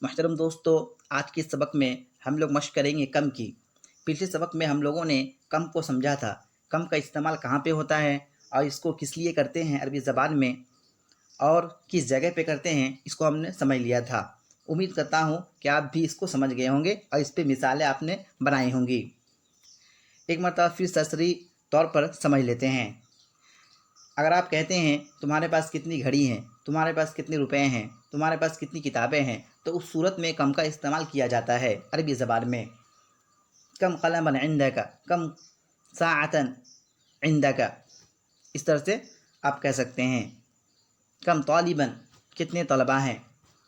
محترم دوستو، آج کے سبق میں ہم لوگ مشق کریں گے کم کی۔ پچھلے سبق میں ہم لوگوں نے کم کو سمجھا تھا، کم کا استعمال کہاں پہ ہوتا ہے اور اس کو کس لیے کرتے ہیں عربی زبان میں، اور کس جگہ پہ کرتے ہیں، اس کو ہم نے سمجھ لیا تھا۔ امید کرتا ہوں کہ آپ بھی اس کو سمجھ گئے ہوں گے اور اس پہ مثالیں آپ نے بنائی ہوں گی۔ ایک مرتبہ پھر سرسری طور پر سمجھ لیتے ہیں۔ اگر آپ کہتے ہیں تمہارے پاس کتنی گھڑی ہیں، تمہارے پاس کتنے روپے ہیں، تمہارے پاس کتنی کتابیں ہیں، تو اس صورت میں کم کا استعمال کیا جاتا ہے عربی زبان میں۔ کم قلما عندک، کم ساعتا عندک، اس طرح سے آپ کہہ سکتے ہیں۔ کم طالبا، کتنے طلباء ہیں،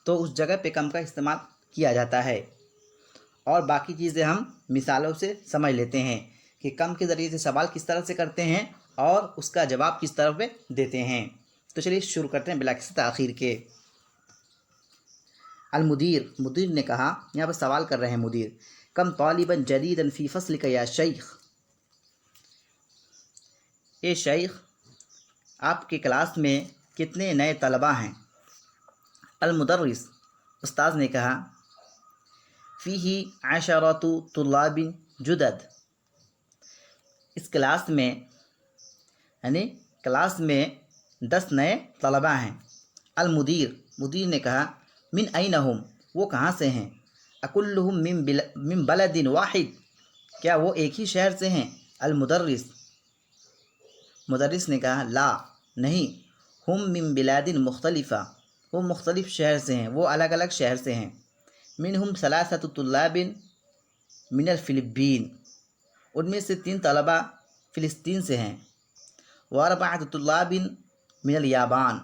تو اس جگہ پہ کم کا استعمال کیا جاتا ہے۔ اور باقی چیزیں ہم مثالوں سے سمجھ لیتے ہیں کہ کم کے ذریعے سے سوال کس طرح سے کرتے ہیں اور اس کا جواب کس طرح پہ دیتے ہیں۔ تو چلیے شروع کرتے ہیں بلا کسی تاخیر کے۔ المدیر، مدیر نے کہا، یہاں پر سوال کر رہے ہیں مدیر، کم طالبا جدیدا فی فصلک یا شیخ، اے شیخ آپ کے کلاس میں کتنے نئے طلباء ہیں؟ المدرس، استاذ نے کہا، فیہ عشرۃ طلاب جدد، اس کلاس میں یعنی کلاس میں 10 نئے طلباء ہیں۔ المدیر، مدیر نے کہا، من این ہم، وہ کہاں سے ہیں؟ اکلہم من بلد واحد، کیا وہ ایک ہی شہر سے ہیں؟ المدرس، مدرس نے کہا، لا، نہیں، ہم من بلاد مختلفہ، وہ مختلف شہر سے ہیں، وہ الگ الگ شہر سے ہیں۔ منہم ثلاثۃ طلاب من الفلپین، ان میں سے 3 طلباء فلسطین سے ہیں۔ واربعۃ طلاب من الیابان،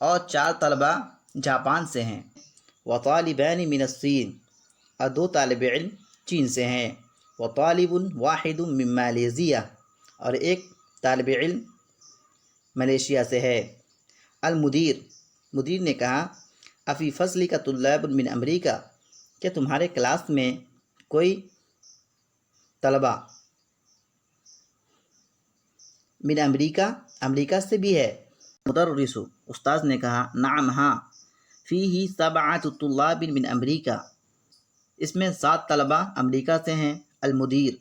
اور 4 طلباء جاپان سے ہیں۔ وطالبان من الصین، اور 2 طالب علم چین سے ہیں۔ وطالب واحد من مالیزیا، اور ایک طالب علم ملیشیا سے ہے۔ المدیر، مدیر نے کہا، افی فصل کا طلاب من امریکہ، کیا تمہارے کلاس میں کوئی طلباء من امریکہ، امریکہ سے بھی ہے؟ مدرس، استاذ نے کہا، نعم، ہاں، فیہ 7 طلاب من امریکہ، اس میں 7 طلباء امریکہ سے ہیں۔ المدیر،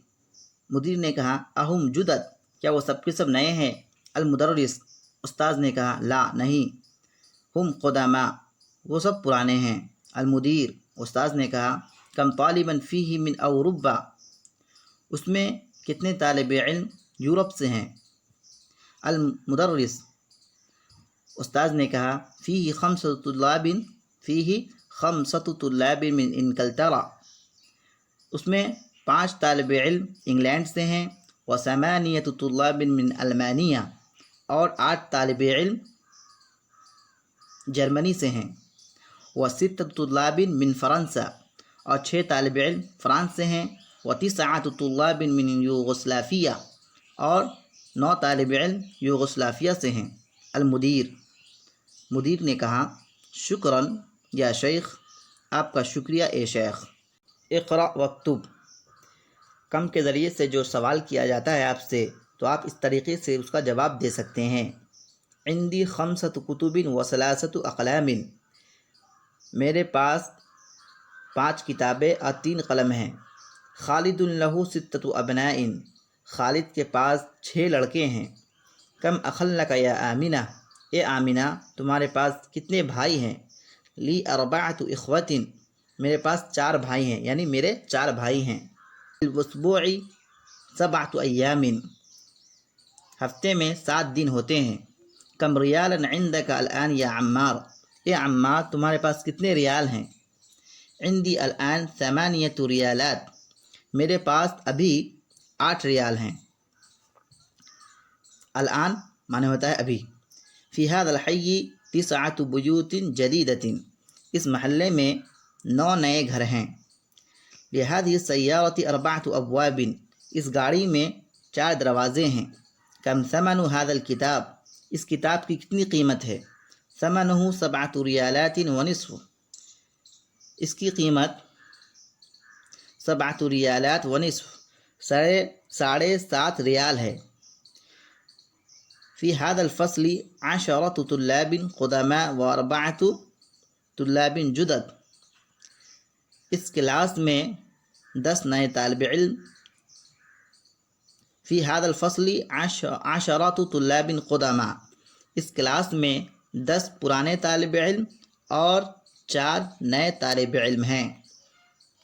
مدیر نے کہا، اہم جدد، کیا وہ سب کے سب نئے ہیں؟ المدرس، استاذ نے کہا، لا، نہیں، ہم قدما، وہ سب پرانے ہیں۔ المدیر، استاذ نے کہا، کم طالبا فیہ من اوروبا، اس میں کتنے طالب علم یورپ سے ہیں؟ المدرس، استاذ نے کہا، فیہ 5 طلاب، فیہ 5 طلاب من انگلترا، اس میں 5 طالب علم انگلینڈ سے ہیں۔ و8 طلاب من المانیہ، اور 8 طالب علم جرمنی سے ہیں۔ و6 طلاب من فرنسا، اور 6 طالب علم فرانس سے ہیں۔ و9 طلاب من یوگوسلافیہ، اور 9 طالب علم یوگوسلافیہ سے ہیں۔ المدیر، مدیر نے کہا، شکراً یا شیخ، آپ کا شکریہ اے شیخ۔ اقرأ واکتب، کم کے ذریعے سے جو سوال کیا جاتا ہے آپ سے، تو آپ اس طریقے سے اس کا جواب دے سکتے ہیں۔ عندی 5 کتب و3 اقلام، میرے پاس 5 کتابیں اور 3 قلم ہیں۔ خالد لہ 6 ابناء، خالد کے پاس 6 لڑکے ہیں۔ کم اخ لک یا آمنہ، اے آمنہ تمہارے پاس کتنے بھائی ہیں؟ لی 4 اخوۃ، میرے پاس 4 بھائی ہیں، یعنی میرے 4 بھائی ہیں۔ الاسبوع 7 ایام، ہفتے میں 7 دن ہوتے ہیں۔ کم ریالا عندک الآن یا عمار، اے عمار تمہارے پاس کتنے ریال ہیں؟ عندی الآن 8 ریالات، میرے پاس ابھی 8 ریال ہیں۔ الآن معنی ہوتا ہے ابھی۔ فی ھذا الحی 9 بیوت جدیدۃ، اس محلے میں 9 نئے گھر ہیں۔ لہذه السیارۃ 4 ابواب، اس گاڑی میں 4 دروازے ہیں۔ کم ثمن ھذا الکتاب، اس کتاب کی کتنی قیمت ہے؟ ثمنہ 7 ریالات ونصف، اس کی قیمت 7 ریالات ونصف، 7.5 ریال ہے۔ فی ھذا الفصل 10 طلاب قدماء و4 طلاب جدد، اس کلاس میں 10 نئے طالب علم، فی هذا الفصل 10 طلاب قدامى، اس کلاس میں 10 پرانے طالب علم اور 4 نئے طالب علم ہیں۔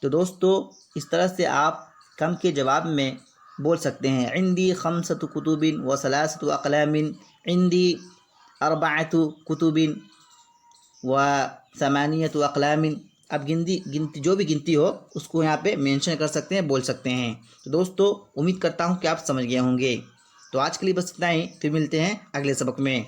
تو دوستو اس طرح سے آپ کم کے جواب میں بول سکتے ہیں عندی 5 کتب و 3 اقلام، عندی 4 کتب و 8 اقلام۔ اب گنتی جو بھی گنتی ہو اس کو یہاں پہ مینشن کر سکتے ہیں، بول سکتے ہیں۔ تو دوستو امید کرتا ہوں کہ آپ سمجھ گئے ہوں گے۔ تو آج کے لیے بس اتنا ہی، پھر ملتے ہیں اگلے سبق میں۔